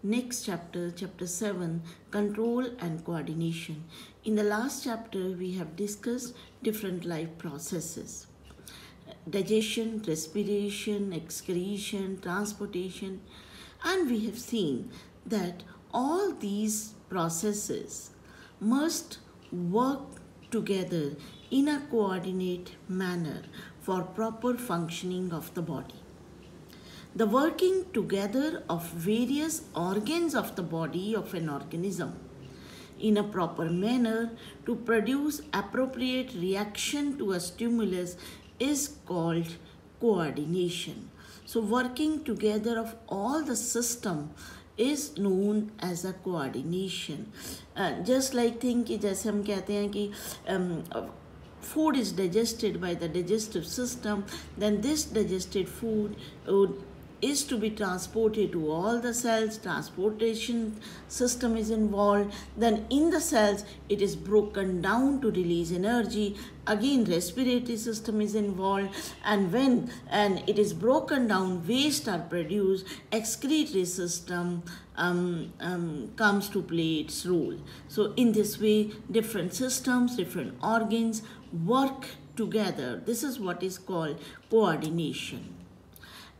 next chapter, chapter 7, control and coordination. In the last chapter, we have discussed different life processes: digestion, respiration, excretion, transportation, and we have seen that all these processes must work together in a coordinate manner for proper functioning of the body. The working together of various organs of the body of an organism in a proper manner to produce appropriate reaction to a stimulus is called coordination. So working together of all the system is known as a coordination. Just like think कि जैसे हम कहते हैं कि food is digested by the digestive system, then this digested food is to be transported to all the cells. Transportation system is involved. Then in the cells it is broken down to release energy. Again respiratory system is involved, and when it is broken down, waste are produced. Excretory system comes to play its role. So in this way, different systems, different organs work together. This is what is called coordination.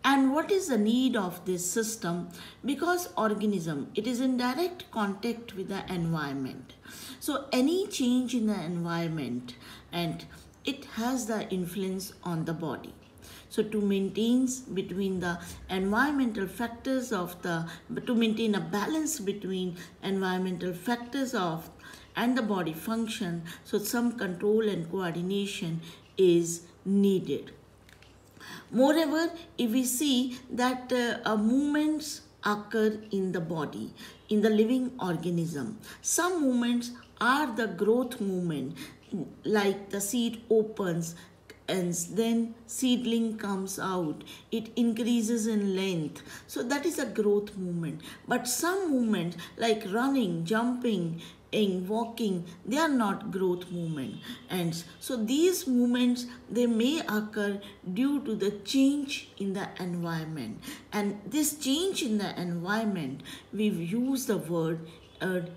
And what is the need of this system? Because organism, it is in direct contact with the environment. So any change in the environment, and it has the influence on the body. So to maintain between the environmental factors to maintain a balance between environmental factors of and the body function, so some control and coordination is needed. Moreover, if we see that movements occur in the body, in the living organism, some movements are the growth movement, like the seed opens and then seedling comes out, it increases in length. So that is a growth movement. But some movements like running, jumping, in walking, they are not growth movement, and so these movements, they may occur due to the change in the environment, and this change in the environment, we use the word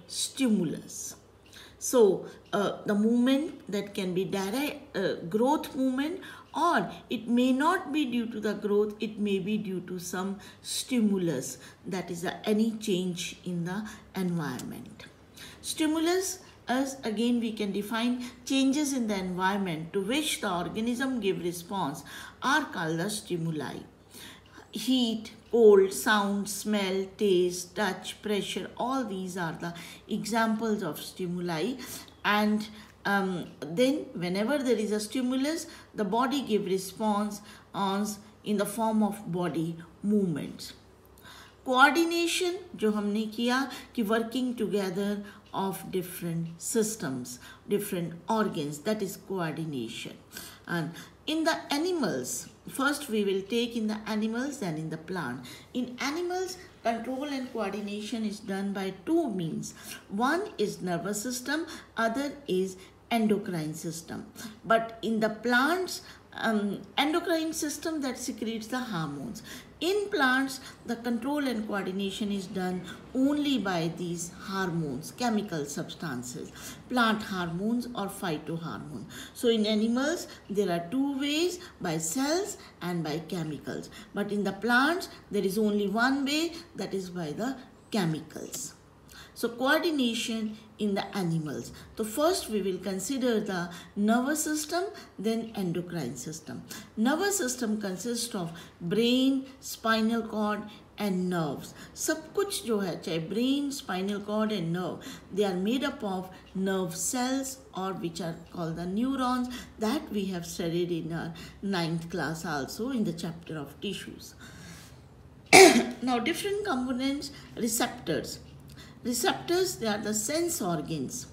stimulus. So the movement that can be direct growth movement, or it may not be due to the growth, it may be due to some stimulus, that is any change in the environment. Stimulus, as again we can define changes in the environment to which the organism give response, are called the stimuli. Heat, cold, sound, smell, taste, touch, pressure, all these are the examples of stimuli. And then whenever there is a stimulus, the body give response in the form of body movements. Coordination जो हमने किया कि working together of different systems, different organs, that is coordination. And in the animals, first we will take in the animals, then in the plant. In animals, control and coordination is done by two means. One is nervous system, other is endocrine system. But in the plants, endocrine system that secretes the hormones. In plants, the control and coordination is done only by these hormones, chemical substances, plant hormones or phytohormones. So in animals, there are two ways, by cells and by chemicals. But in the plants, there is only one way, that is by the chemicals. So coordination in the animals. So first we will consider the nervous system, then endocrine system. Nervous system consists of brain, spinal cord and nerves. सब कुछ जो है, चाहे brain, spinal cord and nerve, they are made up of nerve cells, or which are called the neurons, that we have studied in our 9th class also in the chapter of tissues. Now different components, receptors. Receptors, they are the sense organs.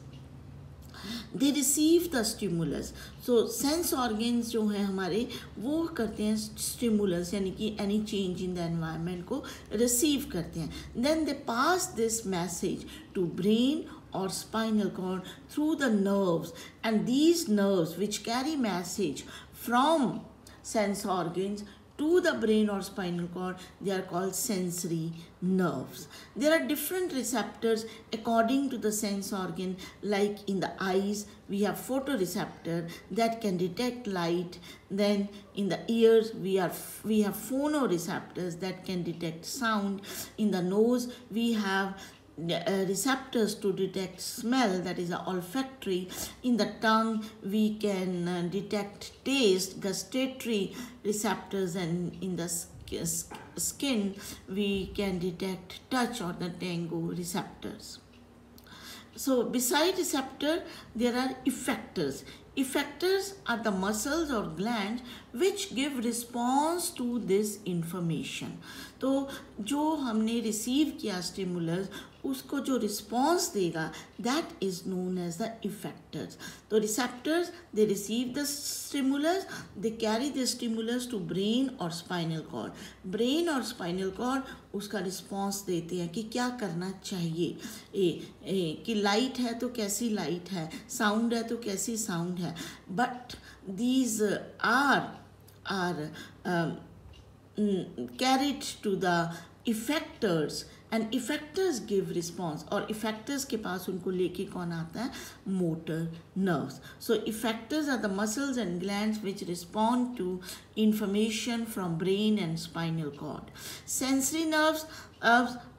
They receive the stimulus. So sense organs जो हैं हमारे, वो करते हैं stimulus, यानी कि any change in the environment को receive करते हैं. Then they pass this message to brain or spinal cord through the nerves, and these nerves which carry message from sense organs to the brain or spinal cord, they are called sensory nerves. There are different receptors according to the sense organ. Like in the eyes, we have photoreceptor that can detect light. Then in the ears, we have phonoreceptors that can detect sound. In the nose, we have receptors to detect smell, that is olfactory. In the tongue, we can detect taste, gustatory receptors, and in the skin, we can detect touch or the tango receptors. So beside receptor, there are effectors. Effectors are the muscles or glands which give response to this information. तो जो हमने receive किया stimulus, उसको जो response देगा, that is known as the effectors. तो receptors, they receive the stimulus, they carry the stimulus to brain और spinal cord. Brain और स्पाइनल कॉर्ड उसका रिस्पॉन्स देते हैं कि क्या करना चाहिए. कि लाइट है तो कैसी लाइट है, साउंड है तो कैसी साउंड है. But these are carried to the effectors and effectors give response. और effectors के पास उनको लेके कौन आता है, motor nerves. So effectors are the muscles and glands which respond to information from brain and spinal cord. Sensory nerves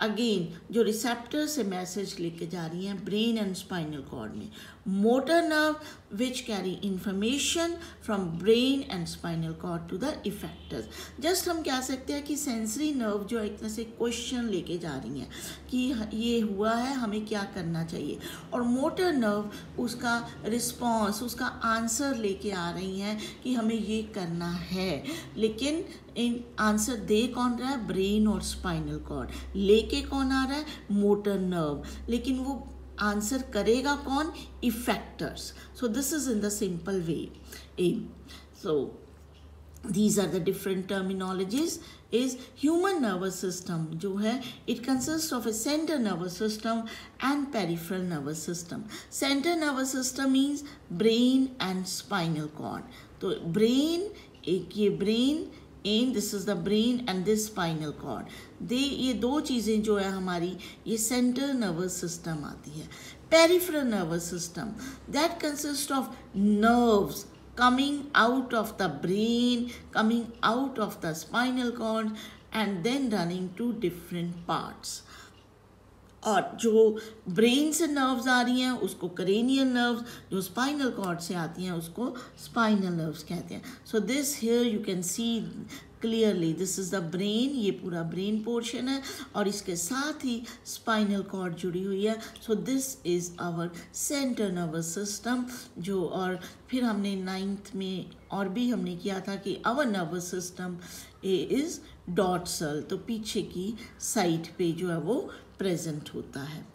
again जो receptor से message लेके जा रही हैं ब्रेन एंड स्पाइनल कॉर्ड में. Motor nerve which carry information from brain and spinal cord to the effectors. Just हम कह सकते हैं कि सेंसरी नर्व जो एक तरह से क्वेश्चन लेके जा रही हैं कि ये हुआ है, हमें क्या करना चाहिए, और मोटर नर्व उसका रिस्पॉन्स, उसका आंसर लेके आ रही हैं कि हमें ये करना है. लेकिन इन आंसर दे कौन रहा है, ब्रेन और स्पाइनल कॉर्ड. लेके कौन आ रहा है, मोटर नर्व. लेकिन वो आंसर करेगा कौन, effectors. So this is in the simple way. So these are the different terminologies. Is human nervous system जो है, it consists of a center nervous system and peripheral nervous system. Center nervous system means brain and spinal cord. तो brain, एक ये brain, and this is the brain and this spinal cord. ये दो चीज़ें जो है हमारी, ये center nervous system आती है. Peripheral nervous system that consists of nerves coming out of the brain, coming out of the spinal cord, and then running to different parts. और जो ब्रेन से नर्व्स आ रही हैं उसको करेनियल नर्व्स, जो spinal cord से आती हैं उसको स्पाइनल नर्व्स कहते हैं. So this here you can see clearly, this is the brain, ये पूरा ब्रेन पोर्शन है और इसके साथ ही स्पाइनल कॉर्ड जुड़ी हुई है. So this is our centre nervous system. जो और फिर हमने 9th में और भी हमने किया था कि our nervous system is dorsal, तो पीछे की साइड पे जो है वो प्रेजेंट होता है.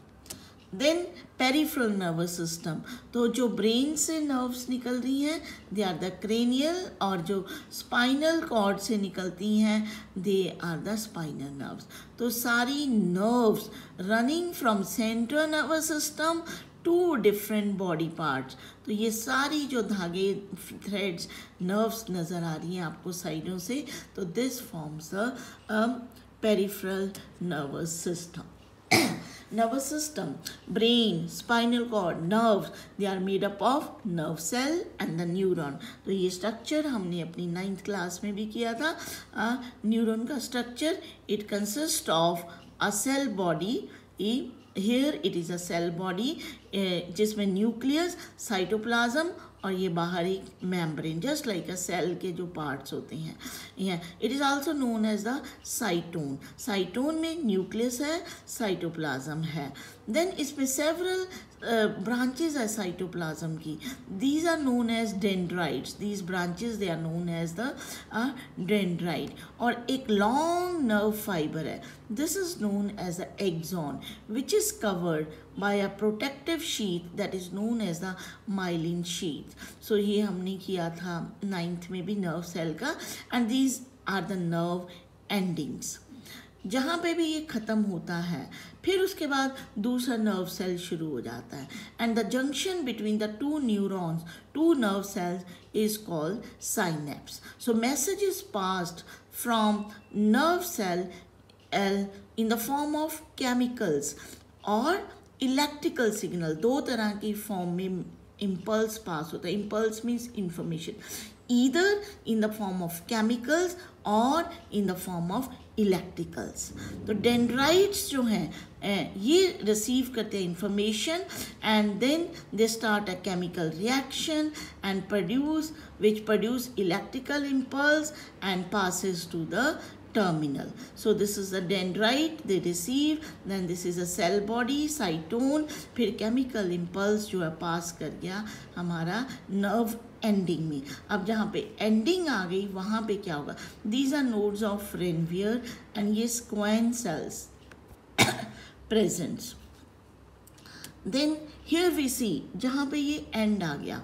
देन पेरिफेरल नर्वस सिस्टम, तो जो ब्रेन से नर्व्स निकल रही हैं दे आर द क्रेनियल, और जो स्पाइनल कॉर्ड से निकलती हैं they are the spinal nerves. तो सारी nerves running from central nervous system to different body parts. तो ये सारी जो धागे, थ्रेड्स, नर्व्स नज़र आ रही हैं आपको साइडों से, तो this forms the peripheral nervous system. Nervous system, brain, spinal cord, nerves, they are made up of nerve cell and the neuron. तो ये स्ट्रक्चर हमने अपनी 9th क्लास में भी किया था. न्यूरॉन का structure, it consists of a cell body. Here it is a cell body जिसमें न्यूक्लियस, साइटोप्लाज्म और ये बाहरी membrane, just like a cell के जो पार्ट्स होते हैं. It is also known as the cyton. Cyton में न्यूक्लियस है, साइटोप्लाज्म है. देन इसमें सेवरल ब्रांचेज है साइटोप्लाज्म की. These are known as dendrites. These branches they are known as the dendrite. और एक लॉन्ग नर्व फाइबर है, this is known as the axon, which is covered by a protective sheath that is known as the myelin sheath. So ये हमने किया था 9th में भी nerve cell का. And these are the nerve endings. जहाँ पे भी ये ख़त्म होता है फिर उसके बाद दूसरा नर्व सेल शुरू हो जाता है. And the junction between the two neurons, two nerve cells is called synapse. So message is passed from nerve cell in the form of chemicals और इलेक्ट्रिकल सिग्नल. दो तरह की फॉर्म में इम्पल्स पास होता है. Impulse means information, either in the form of chemicals और in the form of electricals. तो डेंड्राइट्स जो हैं ये रिसीव करते हैं information and then they start a chemical reaction and produce electrical impulse and passes to the terminal. So this is the dendrite they receive, then this is a cell body cytone, फिर chemical impulse जो है पास कर गया हमारा nerve ending में. अब जहाँ पे ending आ गई वहाँ पे क्या होगा? These are nodes of Ranvier and ये Schwann cells present. Then here we see जहाँ पे ये end आ गया,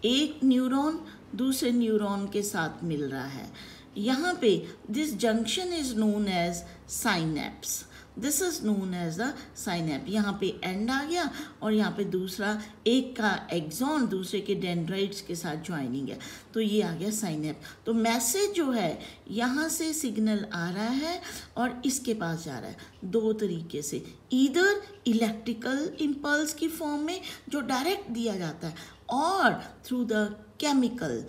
एक न्यूरॉन दूसरे न्यूरॉन के साथ मिल रहा है. यहाँ पे this junction is known as synapse. This is known as the synapse. यहाँ पे एंड आ गया और यहाँ पे दूसरा एक का एक्सॉन दूसरे के डेंड्राइट्स के साथ ज्वाइनिंग है, तो ये आ गया साइनेप. तो मैसेज जो है यहाँ से सिग्नल आ रहा है और इसके पास जा रहा है दो तरीके से, ईदर इलेक्ट्रिकल इम्पल्स की फॉर्म में जो डायरेक्ट दिया जाता है और through the chemical,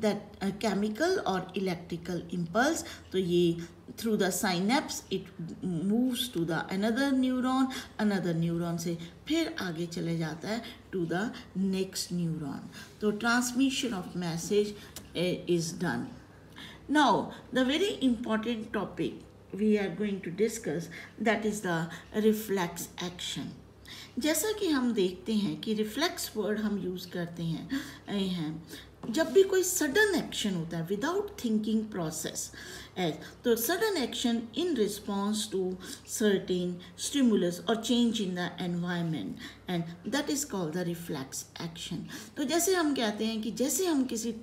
that chemical or electrical impulse. तो ये through the synapse it moves to the another neuron से फिर आगे चले जाता है to the next neuron. तो transmission of message is done. Now the very important topic we are going to discuss, that is the reflex action. जैसा कि हम देखते हैं कि रिफ्लेक्स वर्ड हम यूज़ करते हैं जब भी कोई सडन एक्शन होता है विदाउट थिंकिंग प्रोसेस, तो sudden action in response to certain stimulus और change in the environment, and that is called the reflex action. तो जैसे हम कहते हैं कि जैसे हम किसी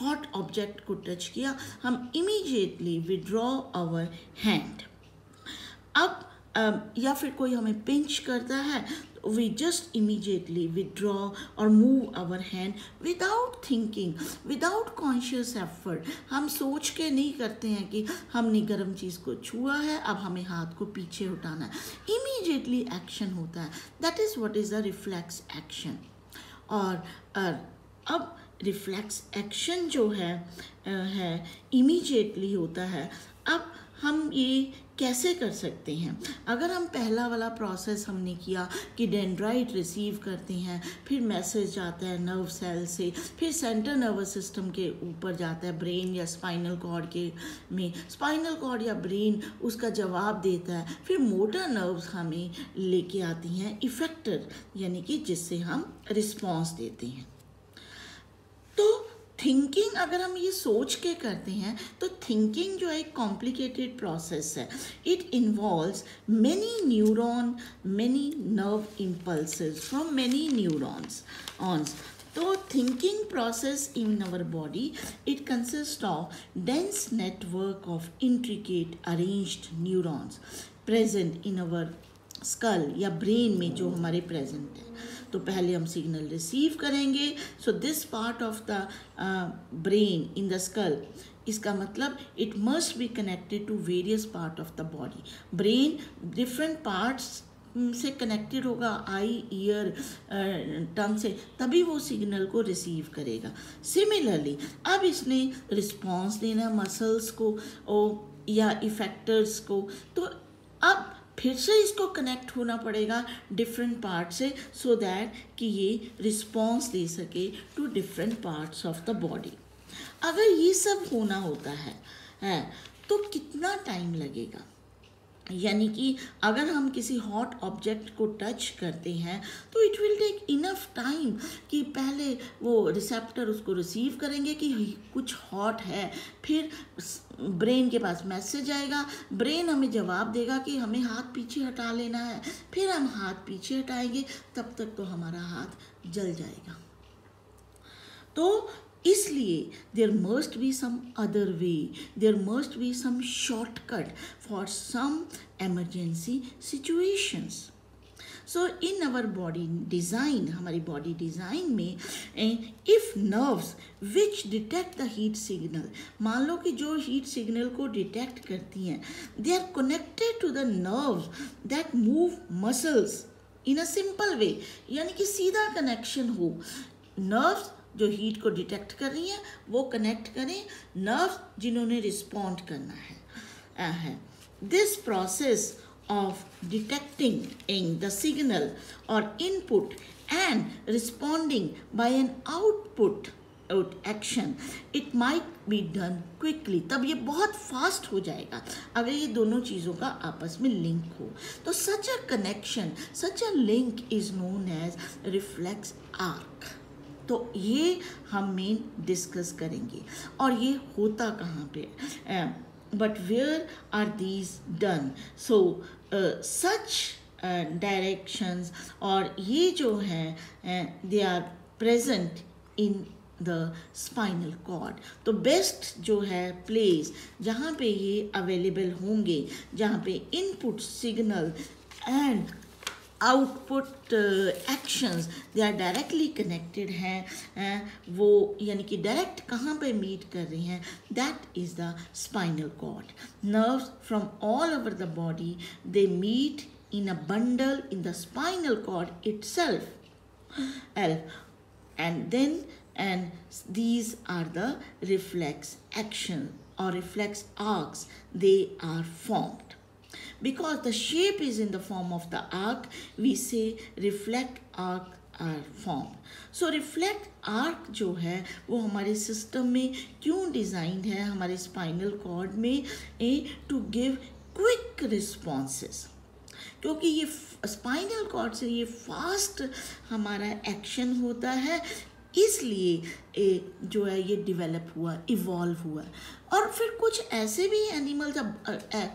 हॉट ऑब्जेक्ट को टच किया, हम इमीडिएटली विड्रॉ आवर हैंड. अब या फिर कोई हमें पिंच करता है, we just immediately withdraw or move our hand without thinking, without conscious effort. हम सोच के नहीं करते हैं कि हमने गर्म चीज़ को छुआ है अब हमें हाथ को पीछे उठाना है. immediately action होता है, that is what is the reflex action. और अब रिफ्लेक्स एक्शन जो है इमीडिएटली होता है. अब हम ये कैसे कर सकते हैं? अगर हम पहला वाला प्रोसेस हमने किया कि डेंड्राइट रिसीव करते हैं, फिर मैसेज जाता है नर्व सेल से, फिर सेंट्रल नर्वस सिस्टम के ऊपर जाता है ब्रेन या स्पाइनल कॉर्ड के में, स्पाइनल कॉर्ड या ब्रेन उसका जवाब देता है, फिर मोटर नर्व्स हमें लेके आती हैं इफेक्टर, यानी कि जिससे हम रिस्पॉन्स देते हैं. तो थिंकिंग अगर हम ये सोच के करते हैं तो थिंकिंग जो है एक कॉम्प्लिकेटेड प्रोसेस है. It involves many neuron, many nerve impulses from many neurons. तो thinking process in our body it consist of dense network of intricate arranged neurons present in our skull या brain में जो हमारे present है. तो पहले हम सिग्नल रिसीव करेंगे. So this part of the brain in the skull, इसका मतलब it must be connected to various part of the body. Brain different parts से कनेक्टेड होगा, आई, ईयर, टंग से, तभी वो सिग्नल को रिसीव करेगा. सिमिलरली अब इसने रिस्पॉन्स देना मसल्स को या इफेक्टर्स को, तो अब फिर से इसको कनेक्ट होना पड़ेगा डिफरेंट पार्ट से, सो दैट कि ये रिस्पॉन्स दे सके to different parts of the body. अगर ये सब होना होता है तो कितना टाइम लगेगा? यानी कि अगर हम किसी हॉट ऑब्जेक्ट को टच करते हैं तो it will take enough time कि पहले वो रिसेप्टर उसको रिसीव करेंगे कि कुछ हॉट है, फिर ब्रेन के पास मैसेज आएगा, ब्रेन हमें जवाब देगा कि हमें हाथ पीछे हटा लेना है, फिर हम हाथ पीछे हटाएंगे, तब तक तो हमारा हाथ जल जाएगा. तो इसलिए there must be some other way, there must be some shortcut for some emergency situations. So in our body design, हमारी बॉडी डिज़ाइन में if nerves which detect the heat signal, मान लो कि जो हीट सिग्नल को detect करती हैं, they are connected to the nerves that move muscles in a simple way, यानी कि सीधा कनेक्शन हो, नर्व्स जो हीट को डिटेक्ट कर रही हैं वो कनेक्ट करें नर्व्स जिन्होंने रिस्पॉन्ड करना है। This process of detecting the signal or input and responding by an output action, it might be done quickly, तब ये बहुत फास्ट हो जाएगा अगर ये दोनों चीज़ों का आपस में लिंक हो। तो such a connection, such a link is known as reflex arc। तो ये हम मेन डिस्कस करेंगे और ये होता कहाँ पे, but where are these done? So such directions और ये जो हैं they are present in the spinal cord। तो बेस्ट जो है प्लेस जहाँ पे ये अवेलेबल होंगे, जहाँ पे input signal and output actions they are directly connected हैं, वो यानी कि डायरेक्ट कहाँ पे मीट कर रही हैं, that is the spinal cord. Nerves from all over the body they meet in a bundle in the spinal cord itself, and these are the reflex action or reflex arcs, they are formed. Because the shape is in the form of the arc, we say reflect arc are formed. So reflect arc जो है वो हमारे system में क्यों designed है, हमारे spinal cord में, to give quick responses, क्योंकि ये स्पाइनल कॉर्ड से ये फास्ट हमारा एक्शन होता है, इसलिए जो है ये डेवलप हुआ, इवॉल्व हुआ। और फिर कुछ ऐसे भी एनिमल्स,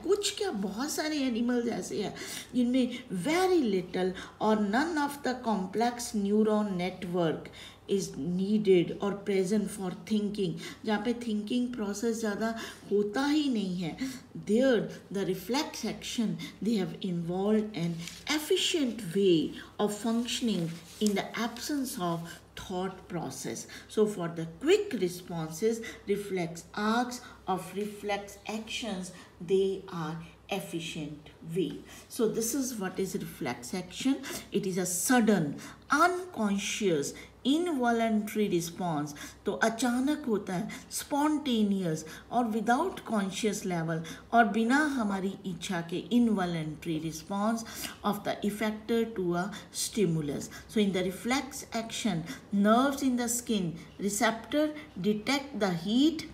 कुछ क्या बहुत सारे एनिमल्स ऐसे हैं जिनमें वेरी लिटल और none of the complex neuron network is needed और प्रेजेंट फॉर थिंकिंग, जहाँ पे थिंकिंग प्रोसेस ज़्यादा होता ही नहीं है। There the reflex action they have involve an efficient way of functioning in the absence of thought process. So for the quick responses, reflex arcs of reflex actions, they are efficient way. So this is what is reflex action. It is a sudden, unconscious, involuntary response. तो अचानक होता है, spontaneous और without conscious level और बिना हमारी इच्छा के involuntary response of the effector to a stimulus. So in the reflex action, nerves in the skin receptor detect the heat.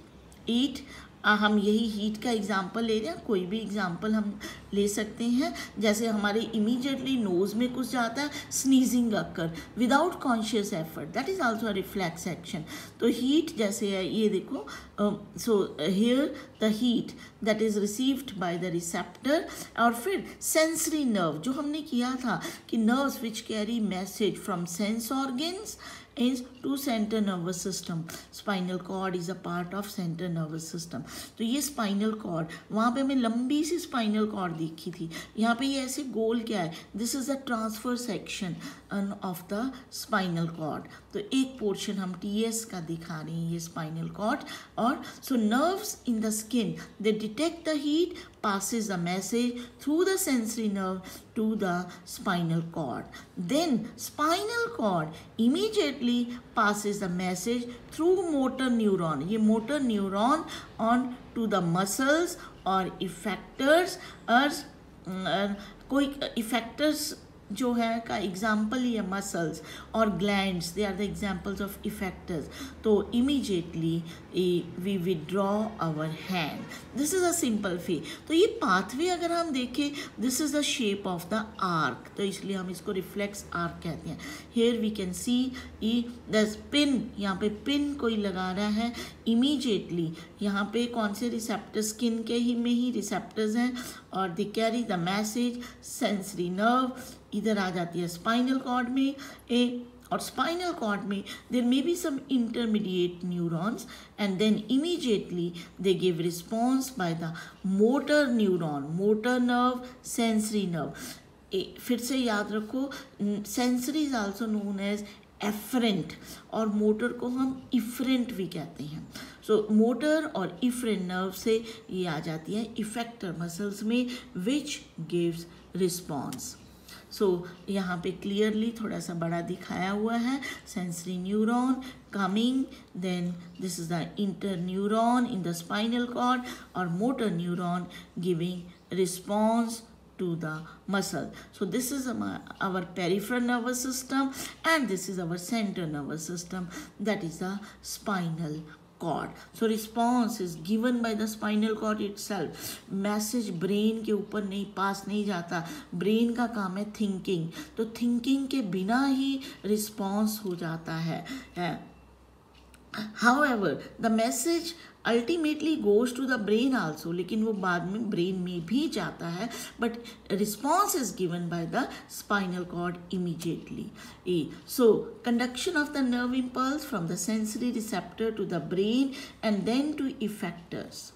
हम यही हीट का एग्जांपल ले रहे हैं, कोई भी एग्जांपल हम ले सकते हैं। जैसे हमारे इमीडिएटली नोज़ में कुछ जाता है, sneezing occur without conscious effort, that is also a reflex action. तो हीट जैसे है, ये देखो, so here the heat that is received by the receptor. और फिर सेंसरी नर्व, जो हमने किया था कि nerves which carry message from sense organs is to central nervous system. Spinal cord is a part of central nervous system. तो ये spinal cord, वहाँ पे हमें लंबी सी spinal cord देखी थी, यहाँ पे ये ऐसे गोल क्या है, this is the transfer section of the spinal cord। तो एक पोर्शन हम TS का दिखा रहे हैं, ये spinal cord। और so nerves in the skin, they detect the heat, passes the message through the sensory nerve to the spinal cord. Then spinal cord immediately passes the message through motor neuron, ये motor neuron on to the muscles or effectors। कोई effectors जो है का example ही है muscles और glands, they are the examples of effectors. तो immediately we withdraw our hand, this is a simple way. तो ये पाथवे अगर हम देखें, this is the shape of the arc, तो इसलिए हम इसको रिफ्लेक्स आर्क कहते हैं। Here we can see the pin, यहाँ पे पिन कोई लगा रहा है, इमीजिएटली यहाँ पे कौन से रिसेप्टर, स्किन के ही में ही रिसेप्टर्स हैं और they carry the message, sensory nerve इधर आ जाती है स्पाइनल कॉर्ड में, और स्पाइनल कॉर्ड में there may be some intermediate neurons and then immediately they give response by the motor neuron, motor nerve, sensory nerve. फिर से याद रखो, sensory is also known as afferent, और मोटर को हम इफरेंट भी कहते हैं। सो मोटर और इफरेंट नर्व से ये आ जाती है इफेक्टर मसल्स में, विच गिव्स रिस्पॉन्स। सो यहाँ पे क्लियरली थोड़ा सा बड़ा दिखाया हुआ है, sensory neuron coming, then this is the inter neuron in the spinal cord, और motor neuron giving response to the muscle. So this is our peripheral nervous system, and this is our central nervous system, that is the spinal cord. So response is given by the spinal cord itself. Message brain के ऊपर नहीं पास नहीं जाता, brain का काम है thinking, तो thinking के बिना ही response हो जाता है। However, the message ultimately goes to the brain also, लेकिन वो बाद में ब्रेन में भी जाता है, but response is given by the spinal cord immediately. So conduction of the nerve impulse from the sensory receptor to the brain and then to effectors.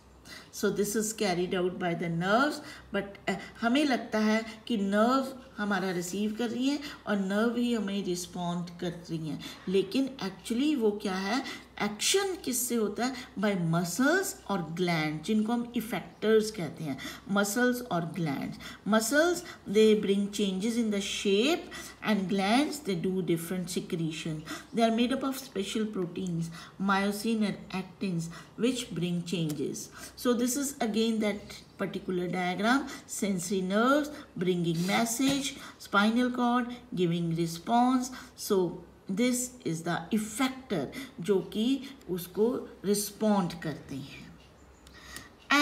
So this is carried out by the nerves, but हमें लगता है कि nerve हमारा receive कर रही है और nerve ही हमें रिस्पॉन्ड कर रही हैं, लेकिन एक्चुअली वो क्या है, एक्शन किससे होता है, बाय मसल्स और ग्लैंड, जिनको हम इफेक्टर्स कहते हैं, मसल्स और glands. Muscles they bring changes in the shape, and glands they do different secretion. They are made up of special proteins, myosin and actins, which bring changes. So this is again that particular diagram, sensory nerves bringing message, spinal cord giving response. So this is the effector जो कि उसको respond करते हैं।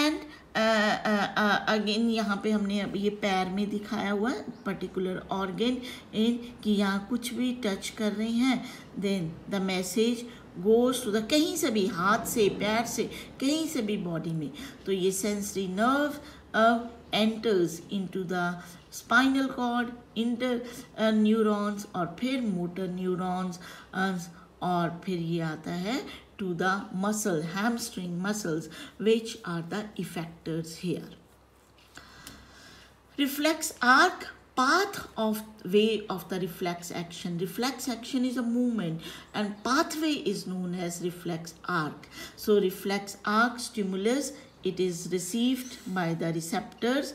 And again यहाँ पे हमने अब ये पैर में दिखाया हुआ है पर्टिकुलर ऑर्गन इन कि यहाँ कुछ भी टच कर रहे हैं, then the message goes to the, कहीं से भी, हाथ से, पैर से, कहीं से भी बॉडी में, तो ये sensory nerve enters into the spinal cord, interneurons, और फिर मोटर न्यूरॉन्स, और फिर ये आता है to the muscle, hamstring muscles, which are the effectors here. Reflex arc, path of way of the reflex action. Reflex action is a movement and pathway is known as reflex arc. So reflex arc stimulus, it is received by the receptors,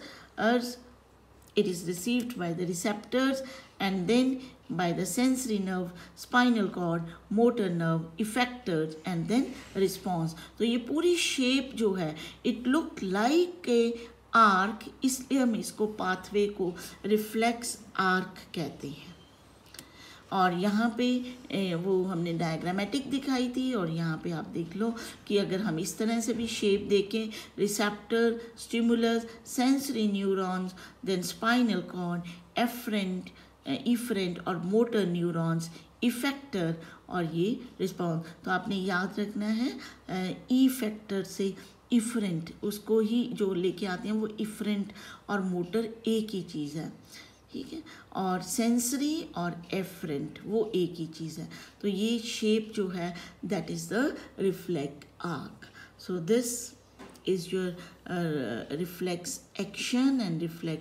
and then by the sensory nerve, spinal cord, motor nerve, effectors, and then response. तो ये पूरी shape जो है, it look like a arc, इसलिए हम इसको pathway को reflex arc कहते हैं। और यहाँ पे वो हमने डायग्रामेटिक दिखाई थी, और यहाँ पे आप देख लो कि अगर हम इस तरह से भी शेप देखें, receptor, stimulus, sensory neurons, then spinal cord, afferent, efferent और मोटर न्यूरॉन्स, इफेक्टर, और ये रिस्पॉन्स। तो आपने याद रखना है इफेक्टर से इफरेंट, उसको ही जो लेके आते हैं वो इफरेंट और मोटर एक ही चीज़ है, ठीक है, और सेंसरी और एफरेंट वो एक ही चीज़ है। तो ये शेप जो है that is the reflect arc. So this is your reflex action and reflect